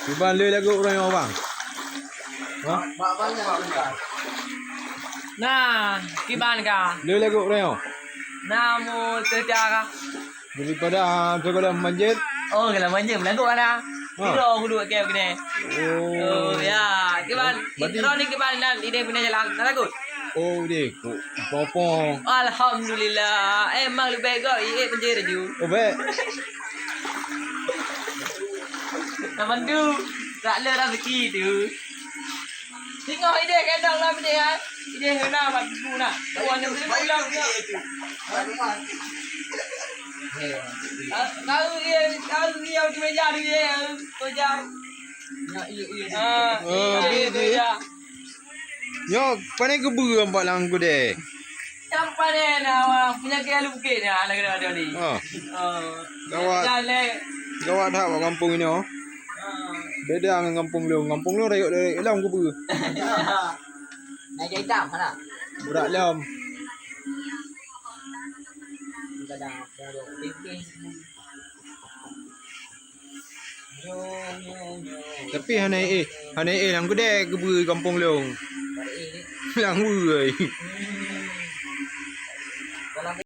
Iban le lagu orang yang bang. Ha? Nah, kiban ka. Le lagu orang yang. Namo tercara. Daripada sekolah masjid. Oh, kalau manja melagu ada. Ha. Kira aku duduk kayak begini. Oh. Oh, ya. Kiban, Berarti- kita ni kiban dan ide punya jalan. Lagu. Oh dek. Popong. Alhamdulillah. Emang lebih baik kau. Ia penjara je. Oh baik. Nama tu. Tak ada rezeki tu. Tengok ide kadang lah benda ya. Ide hendak buat buku nak. Kawan yang boleh pulang ke. Tahu dia di meja dia. Kau jauh. Ya, iya. Dia. Yo, pandai ke buru nampak lang aku dek. Yang panen awak punya kaya lu bukit ni anak ada ni. Ha. Gawat. Jalan. Gawat dah kat kampung ini oh. Beda dengan kampung lu. Kampung lu rayuk dari lam ke buru. Naik hitam mana? Berat lam. Kadang bodoh pipis. Tapi hanai lang aku dek ke buru kampung lu. Lang buru ai.